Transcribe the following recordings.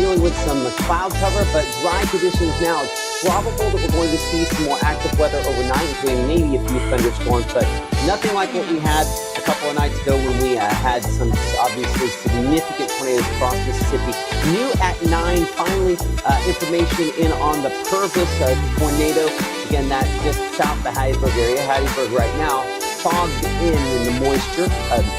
dealing with some cloud cover, but dry conditions now. It's probable that we're going to see some more active weather overnight, including maybe a few thunderstorms, but nothing like what we had a couple of nights ago when we had some obviously significant tornadoes across Mississippi. New at 9, finally, information in on the Purvis tornado. Again, that's just south of the Hattiesburg area. Hattiesburg right now fogged in the moisture,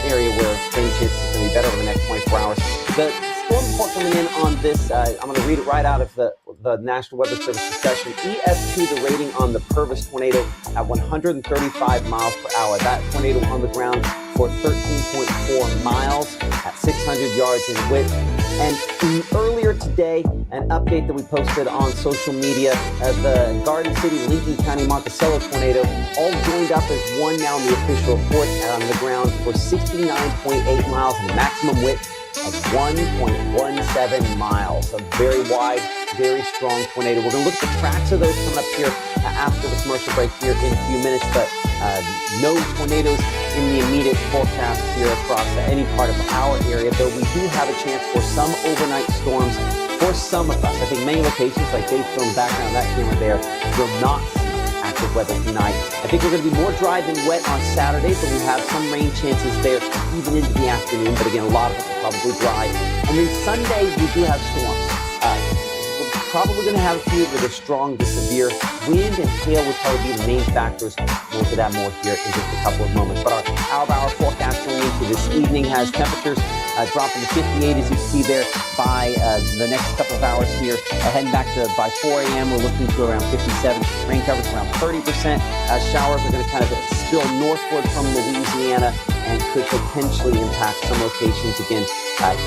area where rain chances is going to be better over the next 24 hours. The storm report coming in on this, I'm going to read it right out of the National Weather Service discussion. EF2, the rating on the Purvis tornado at 135 miles per hour. That tornado on the ground for 13.4 miles at 600 yards in width. And earlier today, an update that we posted on social media, the Garden City, Lincoln County, Monticello tornado, all joined up as one now in the official report on the ground for 69.8 miles and a maximum width of 1.17 miles. A very wide, very strong tornado. We're going to look at the tracks of those coming up here after the commercial break here in a few minutes, but no tornadoes in the immediate forecast here across any part of our area, though we do have a chance for some overnight storms for some of us. I think many locations, like Dave filmed background on that camera there, will not see active weather tonight. I think we're going to be more dry than wet on Saturday, but we have some rain chances there even into the afternoon, but again, a lot of it will probably dry. And then Sunday, we do have storms. We're probably going to have a few that are strong to severe. Wind and hail would probably be the main factors. We'll get that more here in just a couple of moments. But our hour-by-hour forecast going into this evening has temperatures dropping to 58, as you see there, by the next couple of hours here. Heading back to by 4 a.m., we're looking to around 57. Rain coverage around 30%. Showers are going to kind of spill northward from Louisiana and could potentially impact some locations again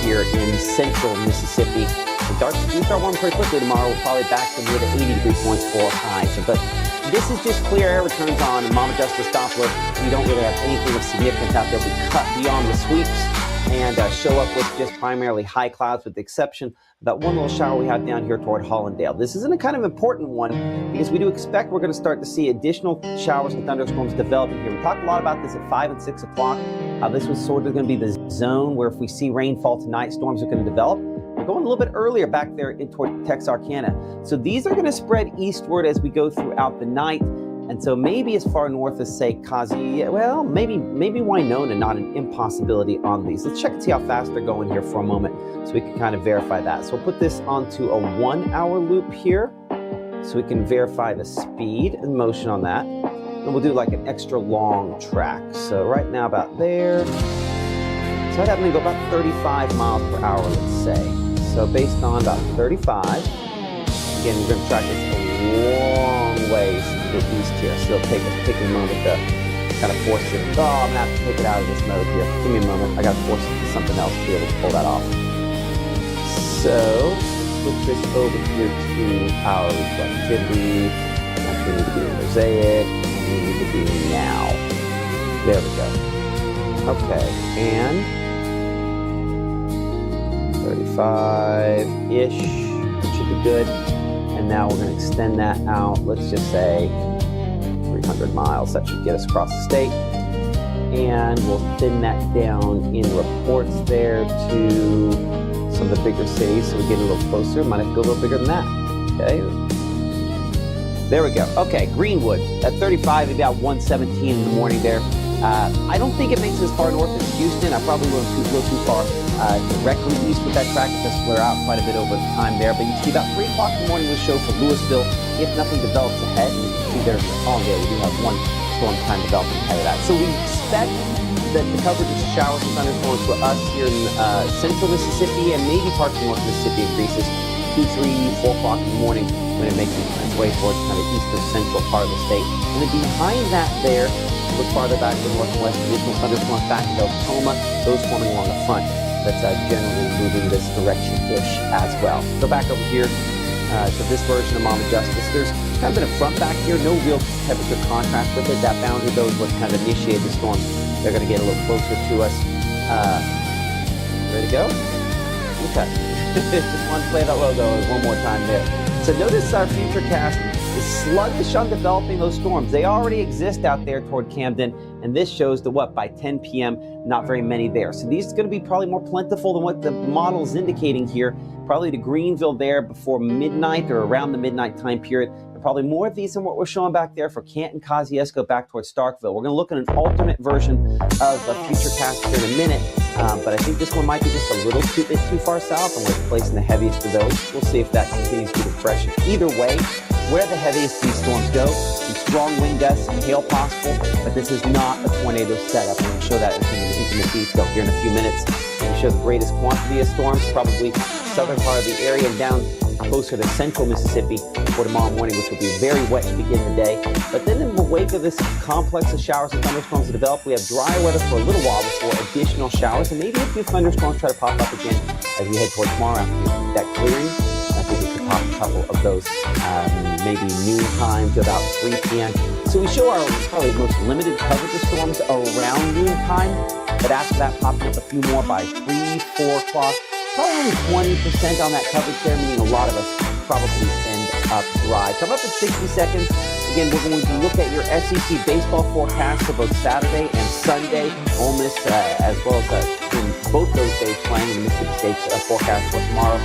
here in central Mississippi. We start warming pretty quickly tomorrow. We're probably back to near the 80-degree points for highs. But this is just clear air returns on Mama Justice Doppler. We don't really have anything of significance out there. We cut beyond the sweeps and show up with just primarily high clouds, with the exception of that one little shower we have down here toward Hollandale. This isn't a kind of important one because we do expect we're going to start to see additional showers and thunderstorms developing here. We talked a lot about this at 5 and 6 o'clock. This was sort of going to be the zone where if we see rainfall tonight, storms are going to develop. We're going a little bit earlier back there toward Texarkana. So these are going to spread eastward as we go throughout the night. And so maybe as far north as, say, Kazi, well, maybe Winona, not an impossibility on these. Let's check and see how fast they're going here for a moment so we can kind of verify that. So we'll put this onto a 1-hour loop here so we can verify the speed and motion on that. And we'll do like an extra long track. So right now about there. So I'd have to go about 35 miles per hour, let's say. So based on about 35, again, we're going to track this a long ways to the east here. So it'll take a moment to kind of force it. Oh, I'm going to have to take it out of this mode here. Give me a moment. I got to force it to something else to be able to pull that off. So switch this over here to our reflectivity. Actually, we need to be in mosaic. And we need to be now. There we go. Okay, and 35-ish, should be good. And now we're going to extend that out, let's just say 300 miles. That should get us across the state. And we'll thin that down in reports there to some of the bigger cities so we get a little closer. Might have to go a little bigger than that. Okay. There we go. Okay, Greenwood at 35, maybe about 117 in the morning there. I don't think it makes it as far north as Houston. I probably wouldn't go too far directly east with that track. It does flare out quite a bit over the time there. But you see about 3 o'clock in the morning we'll show for Louisville if nothing develops ahead. And you can see there's Hollandale. We do have one storm time developing ahead of that. So we expect that the coverage of showers and thunderstorms for us here in central Mississippi and maybe parts of north Mississippi increases 2, 3, 4 o'clock in the morning when it makes its way towards kind of eastern central part of the state. And then behind that there, look farther back to the north and west, additional thunderstorms back to Oklahoma, those forming along the front. That's generally moving this direction-ish as well. Go back over here to this version of Mama Justice. There's kind of been a front back here, no real temperature contrast with it. That boundary, though, is what kind of initiated the storm. They're going to get a little closer to us. Ready to go? Okay. Just want to play that logo one more time there. So notice our future cast is sluggish on developing those storms. They already exist out there toward Camden, and this shows that by 10 p.m., not very many there. So these are going to be probably more plentiful than what the model is indicating here. Probably to Greenville there before midnight or around the midnight time period. And probably more of these than what we're showing back there for Canton, Kosciuszko, back towards Starkville. We're going to look at an alternate version of a future cast here in a minute. But I think this one might be just a little bit too far south, and we're placing the heaviest of those. We'll see if that continues to be the pressure. Either way, where the heaviest these storms go, some strong wind gusts and hail possible, but this is not a tornado setup. I'm going to show that in intimate detail here in a few minutes. We show the greatest quantity of storms, probably southern part of the area and down closer to central Mississippi for tomorrow morning, which will be very wet to begin the day. But then in the wake of this complex of showers and thunderstorms that develop, we have dry weather for a little while before additional showers, and maybe a few thunderstorms try to pop up again as we head towards tomorrow after that clearing. I think we could pop a couple of those, maybe noon time to about 3 p.m. So we show our probably most limited coverage of storms around noon time, but after that, popping up a few more by 3, 4 o'clock. Probably only 20% on that coverage there, meaning a lot of us probably end up dry. Come up in 60 seconds. Again, we're going to look at your SEC baseball forecast for both Saturday and Sunday. Ole Miss, as well as in both those days playing in the Mississippi State's forecast for tomorrow.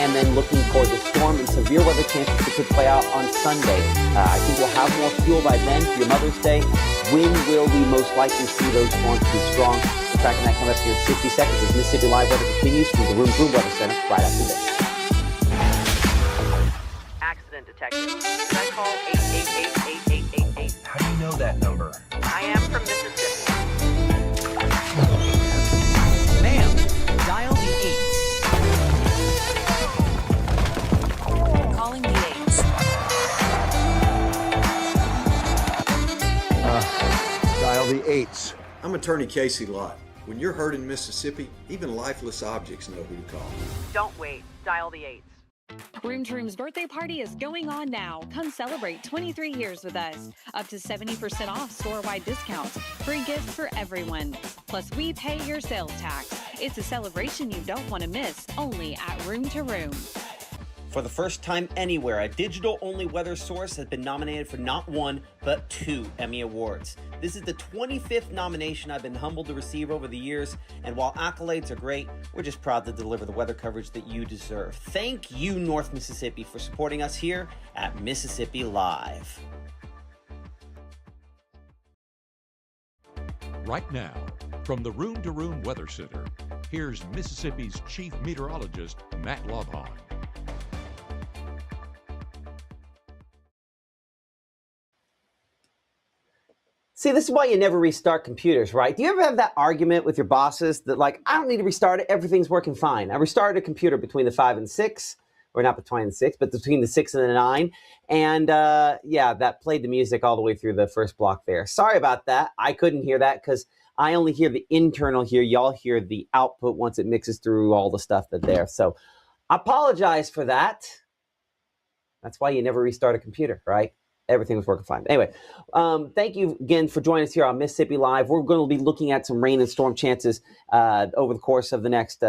And then looking for the storm and severe weather chances that could play out on Sunday. I think we'll have more fuel by then for your Mother's Day. When will we most likely see those storms be strong? We're tracking that coming up here in 60 seconds as Mississippi Live Weather continues from the Room Weather Center right after this. Accident detected. Should I call 888-8888? How do you know that number? I am from Mississippi. Ma'am, dial the 8. Calling the 8s. Dial the 8s. I'm Attorney Casey Lott. When you're hurt in Mississippi, even lifeless objects know who to call. Don't wait. Dial the 8s. Room to Room's birthday party is going on now. Come celebrate 23 years with us. Up to 70% off store-wide discounts. Free gifts for everyone. Plus, we pay your sales tax. It's a celebration you don't want to miss, only at Room to Room. For the first time anywhere, a digital-only weather source has been nominated for not one, but 2 Emmy Awards. This is the 25th nomination I've been humbled to receive over the years, and while accolades are great, we're just proud to deliver the weather coverage that you deserve. Thank you, North Mississippi, for supporting us here at Mississippi Live. Right now, from the Room to Room Weather Center, here's Mississippi's Chief Meteorologist, Matt Lobhon. See, this is why you never restart computers, right? Do you ever have that argument with your bosses that, like, I don't need to restart it, everything's working fine. I restarted a computer between the 5 and 6, or not between the 6, but between the 6 and the 9. And yeah, that played the music all the way through the first block there. Sorry about that. I couldn't hear that because I only hear the internal here. Y'all hear the output once it mixes through all the stuff that's there. So I apologize for that. That's why you never restart a computer, right? Everything was working fine. Anyway, thank you again for joining us here on Mississippi Live. We're going to be looking at some rain and storm chances over the course of the next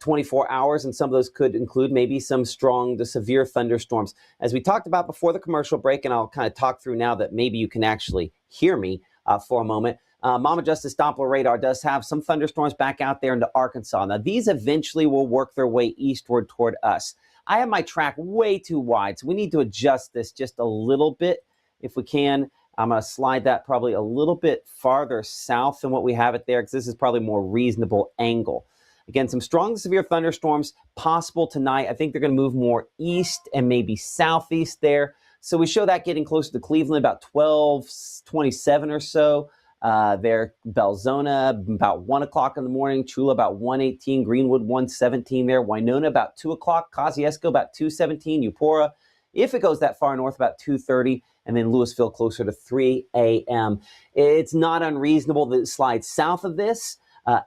24 hours, and some of those could include maybe some strong to severe thunderstorms. As we talked about before the commercial break, and I'll kind of talk through now that maybe you can actually hear me for a moment, Mama Justice Doppler radar does have some thunderstorms back out there into Arkansas. Now, these eventually will work their way eastward toward us. I have my track way too wide, so we need to adjust this just a little bit if we can. I'm going to slide that probably a little bit farther south than what we have it there, because this is probably a more reasonable angle. Again, some strong to severe thunderstorms possible tonight. I think they're going to move more east and maybe southeast there. So we show that getting closer to Cleveland, about 12:27 or so. There, Belzona, about 1 o'clock in the morning. Chula, about 1:18. Greenwood, 1:17 there. Winona, about 2 o'clock. Kosciuszko, about 2:17. Eupora, if it goes that far north, about 2:30. And then Louisville, closer to 3 a.m. It's not unreasonable that it slides south of this,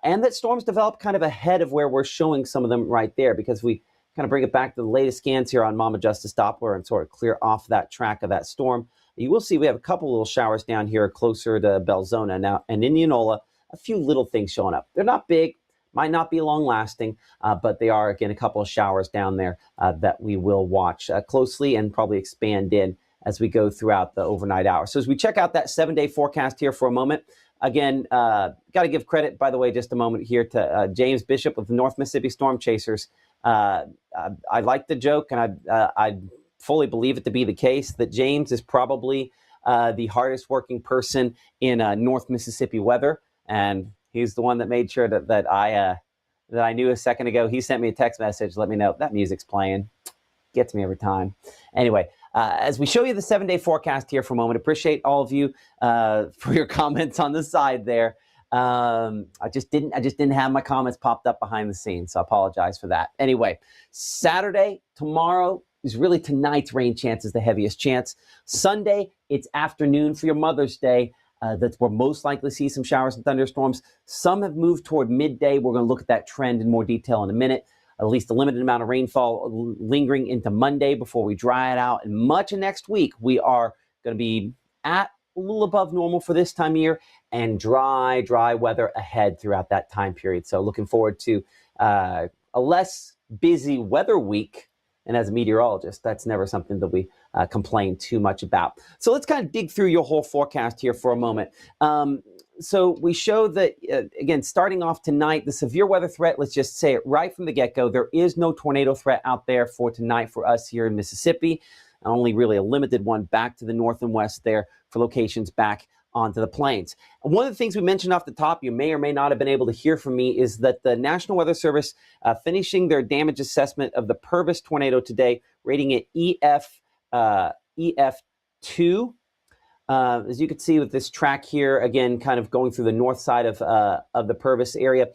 and that storms develop kind of ahead of where we're showing some of them right there, because we kind of bring it back to the latest scans here on Mama Justice Doppler and sort of clear off that track of that storm. You will see we have a couple little showers down here closer to Belzona now, and Indianola, a few little things showing up. They're not big, might not be long lasting, but they are, again, a couple of showers down there that we will watch closely and probably expand in as we go throughout the overnight hours. So as we check out that 7-day forecast here for a moment, again, got to give credit, by the way, just a moment here to James Bishop with the North Mississippi Storm Chasers. I like the joke, and I fully believe it to be the case that James is probably the hardest working person in North Mississippi weather, and he's the one that made sure that I knew a second ago. He sent me a text message, let me know that music's playing. Gets me every time. Anyway, as we show you the 7-day forecast here for a moment, appreciate all of you for your comments on the side there. I just didn't have my comments popped up behind the scenes, so I apologize for that. Anyway, Saturday, tomorrow is really tonight's rain chance is the heaviest chance. Sunday, it's afternoon for your Mother's Day. That we're most likely to see some showers and thunderstorms. Some have moved toward midday. We're going to look at that trend in more detail in a minute. At least a limited amount of rainfall lingering into Monday before we dry it out. And much of next week, we are going to be at a little above normal for this time of year and dry weather ahead throughout that time period. So looking forward to a less busy weather week. And as a meteorologist, that's never something that we complain too much about. So let's kind of dig through your whole forecast here for a moment. So we show that, again, starting off tonight, the severe weather threat, let's just say it right from the get-go, there is no tornado threat out there for tonight for us here in Mississippi. Only really a limited one back to the north and west there for locations back onto the plains. And one of the things we mentioned off the top, you may or may not have been able to hear from me, is that the National Weather Service finishing their damage assessment of the Purvis tornado today, rating it EF2. As you can see with this track here, again, kind of going through the north side of the Purvis area.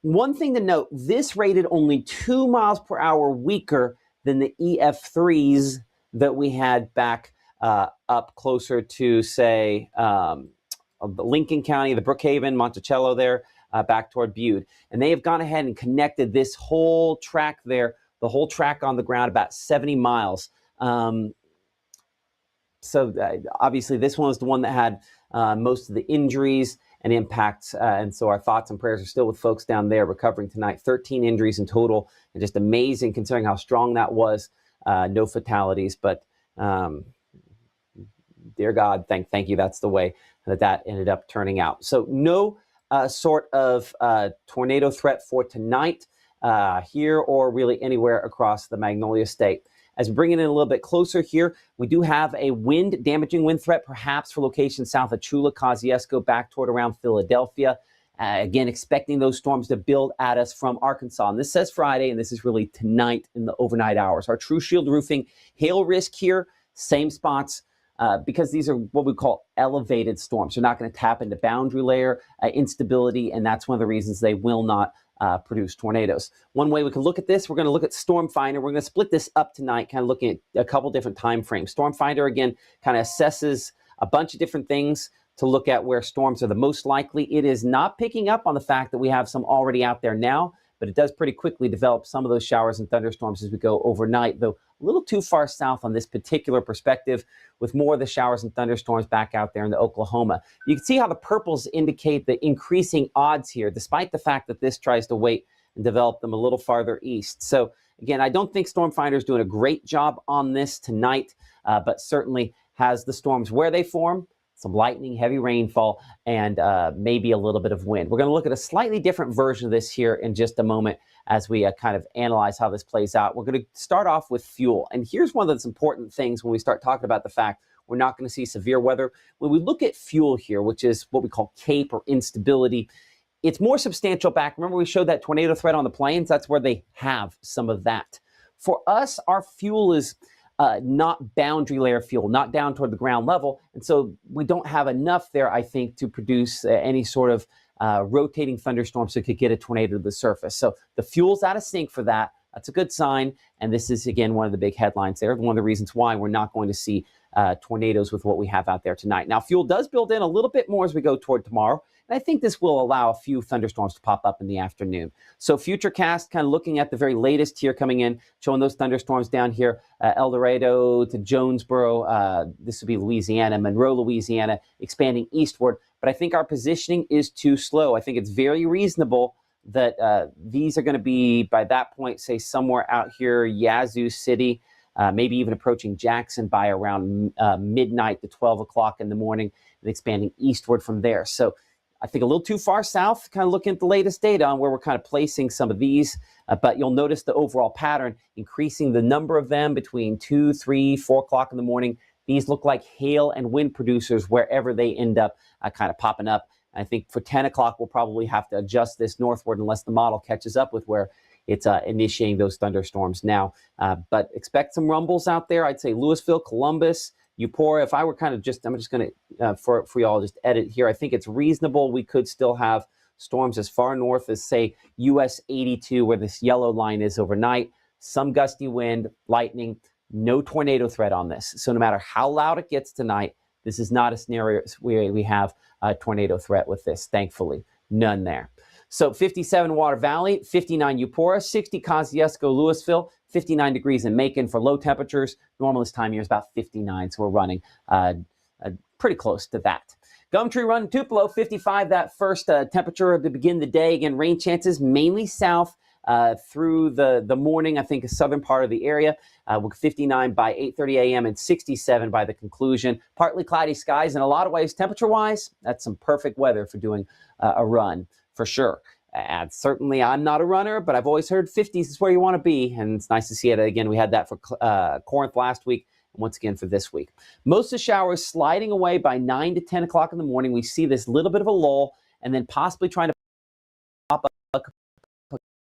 One thing to note, this rated only 2 miles per hour weaker than the EF3s that we had back up closer to, say, Lincoln County, the Brookhaven, Monticello there, back toward Bude. And they have gone ahead and connected this whole track there, the whole track on the ground, about 70 miles. So obviously this one was the one that had most of the injuries and impacts. And so our thoughts and prayers are still with folks down there recovering tonight. 13 injuries in total, and just amazing considering how strong that was. No fatalities, but dear God, thank you. That's the way that ended up turning out. So no sort of tornado threat for tonight here or really anywhere across the Magnolia State. As we bring it in a little bit closer here, we do have a damaging wind threat, perhaps for locations south of Chula, Kosciuszko, back toward around Philadelphia. Again, expecting those storms to build at us from Arkansas. And this says Friday, and this is really tonight in the overnight hours. Our True Shield Roofing hail risk here, same spots, because these are what we call elevated storms. They're not going to tap into boundary layer instability, and that's one of the reasons they will not produce tornadoes. One way we can look at this, we're going to look at Storm Finder. We're going to split this up tonight, kind of looking at a couple different time frames. Storm Finder, again, kind of assesses a bunch of different things to look at where storms are the most likely. It is not picking up on the fact that we have some already out there now, but it does pretty quickly develop some of those showers and thunderstorms as we go overnight, though a little too far south on this particular perspective, with more of the showers and thunderstorms back out there in the Oklahoma. You can see how the purples indicate the increasing odds here, despite the fact that this tries to wait and develop them a little farther east. So again, I don't think Storm Finder is doing a great job on this tonight, but certainly has the storms where they form, some lightning, heavy rainfall, and maybe a little bit of wind. We're going to look at a slightly different version of this here in just a moment as we kind of analyze how this plays out. We're going to start off with fuel. And here's one of those important things when we start talking about the fact we're not going to see severe weather. When we look at fuel here, which is what we call CAPE or instability, it's more substantial back. Remember we showed that tornado threat on the plains? That's where they have some of that. For us, our fuel is not boundary layer fuel, not down toward the ground level. And so we don't have enough there, I think, to produce any sort of rotating thunderstorms that could get a tornado to the surface. So the fuel's out of sync for that. That's a good sign. And this is, again, one of the big headlines there. One of the reasons why we're not going to see tornadoes with what we have out there tonight. Now, fuel does build in a little bit more as we go toward tomorrow. And I think this will allow a few thunderstorms to pop up in the afternoon. So Futurecast, kind of looking at the very latest here coming in, showing those thunderstorms down here, El Dorado to Jonesboro. This would be Louisiana, Monroe, Louisiana, expanding eastward. But I think our positioning is too slow. I think it's very reasonable that these are going to be, by that point, say somewhere out here, Yazoo City, maybe even approaching Jackson by around midnight to 12 o'clock in the morning and expanding eastward from there. So I think a little too far south, kind of looking at the latest data on where we're kind of placing some of these. But you'll notice the overall pattern, increasing the number of them between 2, 3, 4 o'clock in the morning. These look like hail and wind producers wherever they end up kind of popping up. I think for 10 o'clock, we'll probably have to adjust this northward unless the model catches up with where it's initiating those thunderstorms now. But expect some rumbles out there. I'd say Louisville, Columbus, Eupora. If I were kind of I'm just going to, for y'all, just edit here. I think it's reasonable. We could still have storms as far north as, say, US 82, where this yellow line is overnight. Some gusty wind, lightning, no tornado threat on this. So no matter how loud it gets tonight, this is not a scenario where we have a tornado threat with this, thankfully. None there. So 57 Water Valley, 59 Eupora, 60 Kosciuszko, Louisville, 59 degrees in Macon for low temperatures. Normal this time of year is about 59, so we're running pretty close to that. Gumtree Run, Tupelo, 55, that first temperature to begin the day. Again, rain chances mainly south through the morning, I think, a southern part of the area. 59 by 8:30 a.m. and 67 by the conclusion. Partly cloudy skies in a lot of ways. Temperature-wise, that's some perfect weather for doing a run, for sure. And certainly, I'm not a runner, but I've always heard 50s is where you want to be, and it's nice to see it again. We had that for Corinth last week, and once again for this week. Most of the showers sliding away by 9 to 10 o'clock in the morning. We see this little bit of a lull, and then possibly trying to pop up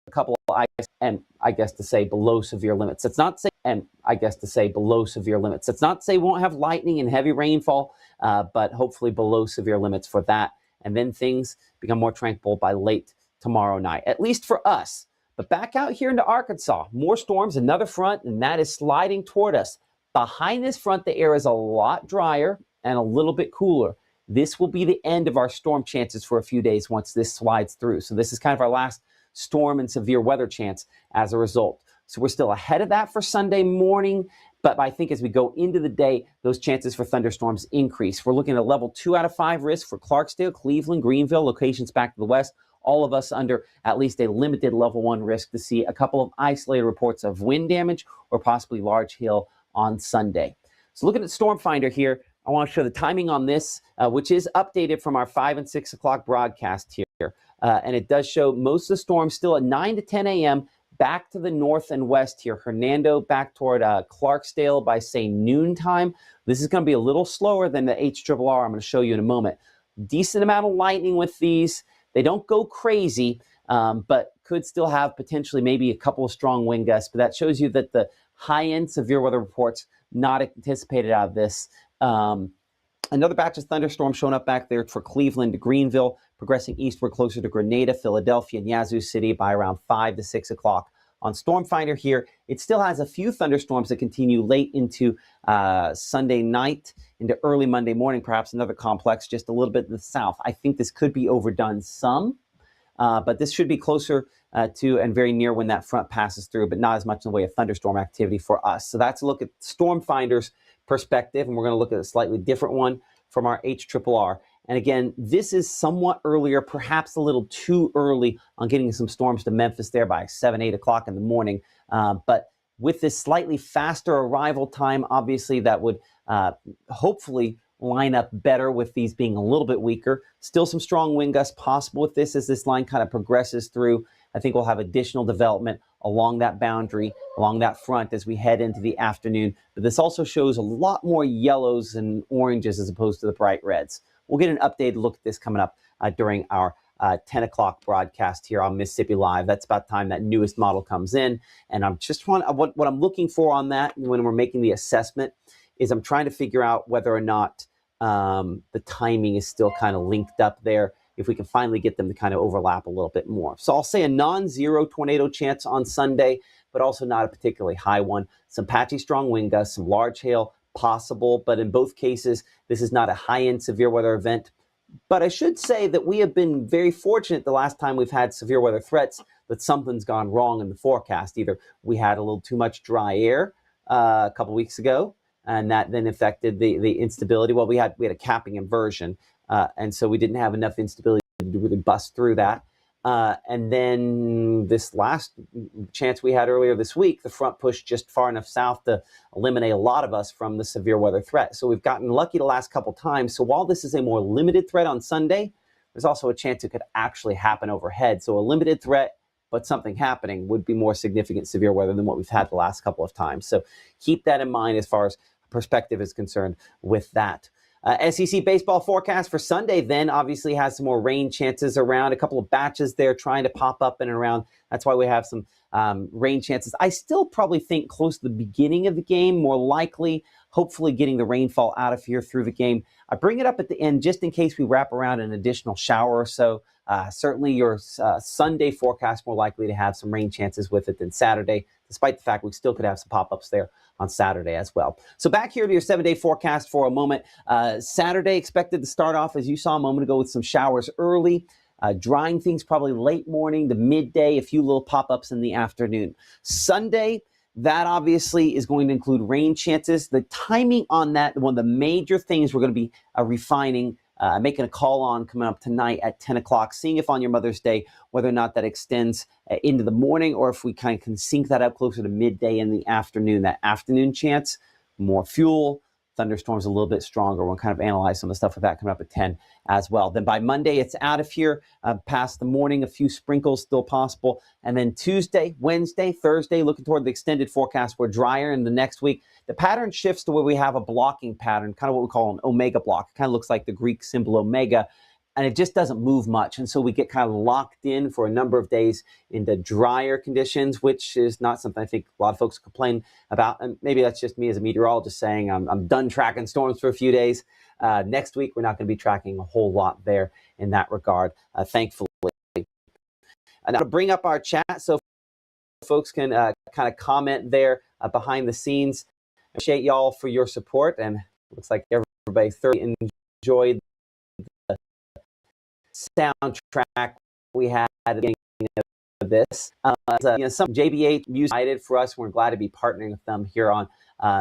a couple of and I guess to say below severe limits. It's not say below severe limits. It's not say we won't have lightning and heavy rainfall, but hopefully below severe limits for that. And then things become more tranquil by late tomorrow night, at least for us. But back out here into Arkansas, more storms, another front, and that is sliding toward us. Behind this front, the air is a lot drier and a little bit cooler. This will be the end of our storm chances for a few days once this slides through. So this is kind of our last storm and severe weather chance as a result. So we're still ahead of that for Sunday morning, but I think as we go into the day, those chances for thunderstorms increase. We're looking at a level 2 out of 5 risk for Clarksdale, Cleveland, Greenville, locations back to the west. All of us under at least a limited level 1 risk to see a couple of isolated reports of wind damage or possibly large hail on Sunday. So looking at Storm Finder here, I want to show the timing on this, which is updated from our 5 and 6 o'clock broadcast here. And it does show most of the storms still at 9 to 10 a.m. back to the north and west here. Hernando back toward Clarksdale by, say, noontime. This is going to be a little slower than the HRRR I'm going to show you in a moment. Decent amount of lightning with these. They don't go crazy, but could still have potentially maybe a couple of strong wind gusts. But that shows you that the high-end severe weather reports not anticipated out of this. Another batch of thunderstorms showing up back there for Cleveland to Greenville, progressing eastward closer to Grenada, Philadelphia, and Yazoo City by around 5 to 6 o'clock. On Storm Finder here, it still has a few thunderstorms that continue late into Sunday night, into early Monday morning, perhaps another complex just a little bit in the south. I think this could be overdone some, but this should be closer to and very near when that front passes through, but not as much in the way of thunderstorm activity for us. So that's a look at Storm Finder's perspective, and we're going to look at a slightly different one from our HRRR. And again, this is somewhat earlier, perhaps a little too early on getting some storms to Memphis there by 7, 8 o'clock in the morning. But with this slightly faster arrival time, obviously that would hopefully line up better with these being a little bit weaker. Still some strong wind gusts possible with this as this line kind of progresses through. I think we'll have additional development along that boundary, along that front as we head into the afternoon. But this also shows a lot more yellows and oranges as opposed to the bright reds. We'll get an updated look at this coming up during our 10 o'clock broadcast here on Mississippi Live. That's about the time that newest model comes in. And I'm just what I'm looking for on that when we're making the assessment is I'm trying to figure out whether or not the timing is still kind of linked up there, if we can finally get them to kind of overlap a little bit more. So I'll say a non-zero tornado chance on Sunday, but also not a particularly high one. Some patchy strong wind gusts, some large hail possible, but in both cases, this is not a high-end severe weather event. But I should say that we have been very fortunate the last time we've had severe weather threats that something's gone wrong in the forecast. Either we had a little too much dry air a couple weeks ago, and that then affected the instability. Well, we had a capping inversion, and so we didn't have enough instability to really bust through that. And then this last chance we had earlier this week, the front pushed just far enough south to eliminate a lot of us from the severe weather threat. So we've gotten lucky the last couple times. So while this is a more limited threat on Sunday, there's also a chance it could actually happen overhead. So a limited threat, but something happening would be more significant severe weather than what we've had the last couple of times. So keep that in mind as far as perspective is concerned with that. SEC baseball forecast for Sunday then obviously has some more rain chances around, a couple of batches there trying to pop up and around. That's why we have some rain chances. I still probably think close to the beginning of the game, more likely, hopefully getting the rainfall out of here through the game. I bring it up at the end just in case we wrap around an additional shower or so. Certainly your Sunday forecast more likely to have some rain chances with it than Saturday, despite the fact we still could have some pop-ups there on Saturday as well. So back here to your 7-day forecast for a moment. Saturday expected to start off, as you saw a moment ago, with some showers early. Drying things probably late morning to midday, a few little pop-ups in the afternoon. Sunday, that obviously is going to include rain chances. The timing on that, one of the major things we're going to be refining, making a call on coming up tonight at 10 o'clock, seeing if on your Mother's Day, whether or not that extends into the morning or if we kind of can sync that up closer to midday in the afternoon. That afternoon chance, more fuel, thunderstorms a little bit stronger. We'll kind of analyze some of the stuff with that coming up at 10 as well. Then by Monday, it's out of here past the morning, a few sprinkles still possible. And then Tuesday, Wednesday, Thursday, looking toward the extended forecast, we're drier. And the next week, the pattern shifts to where we have a blocking pattern, kind of what we call an omega block. It kind of looks like the Greek symbol omega, and it just doesn't move much. And so we get kind of locked in for a number of days into drier conditions, which is not something I think a lot of folks complain about. And maybe that's just me as a meteorologist saying I'm done tracking storms for a few days. Next week, we're not going to be tracking a whole lot there in that regard, thankfully. And now to bring up our chat so folks can kind of comment there behind the scenes. Appreciate y'all for your support, and looks like everybody thoroughly enjoyed the soundtrack we had at the beginning of this. Some JBH music provided for us. We're glad to be partnering with them here on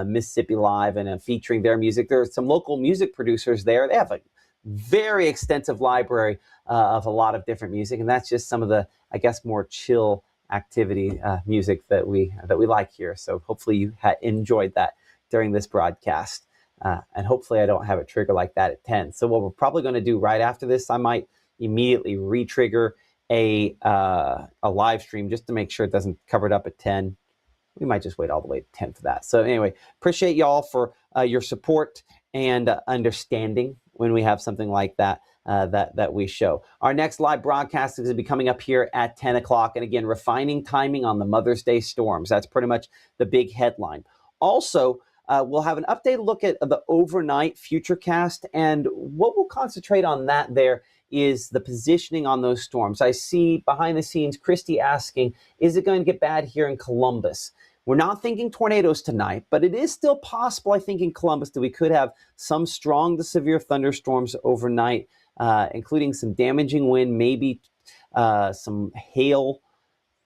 Mississippi Live and featuring their music. There are some local music producers there. They have a very extensive library of a lot of different music, and that's just some of the, I guess, more chill activity music that we like here. So hopefully you enjoyed that during this broadcast, and hopefully I don't have it trigger like that at 10. So what we're probably going to do right after this, I might immediately re-trigger a live stream just to make sure it doesn't cover it up at 10. We might just wait all the way to 10 for that. So anyway, appreciate y'all for your support and understanding when we have something like that that we show. Our next live broadcast is going to be coming up here at 10 o'clock. And again, refining timing on the Mother's Day storms. That's pretty much the big headline. Also, we'll have an updated look at the overnight futurecast, and what we'll concentrate on that there is the positioning on those storms. I see behind the scenes Christy asking, is it going to get bad here in Columbus? We're not thinking tornadoes tonight, but it is still possible, I think, in Columbus that we could have some strong to severe thunderstorms overnight, including some damaging wind, maybe some hail.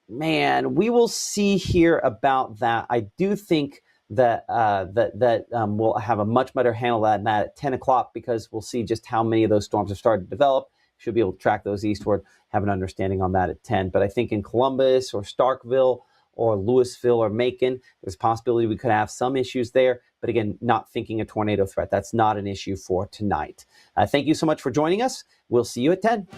Man, we will see here about that. I do think that we'll have a much better handle on that at 10 o'clock because we'll see just how many of those storms have started to develop. Should be able to track those eastward, have an understanding on that at 10. But I think in Columbus or Starkville or Louisville or Macon, there's a possibility we could have some issues there. But again, not thinking a tornado threat. That's not an issue for tonight. Thank you so much for joining us. We'll see you at 10.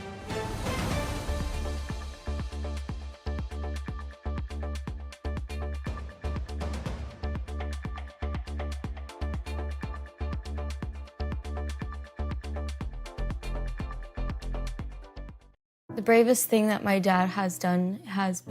The bravest thing that my dad has done has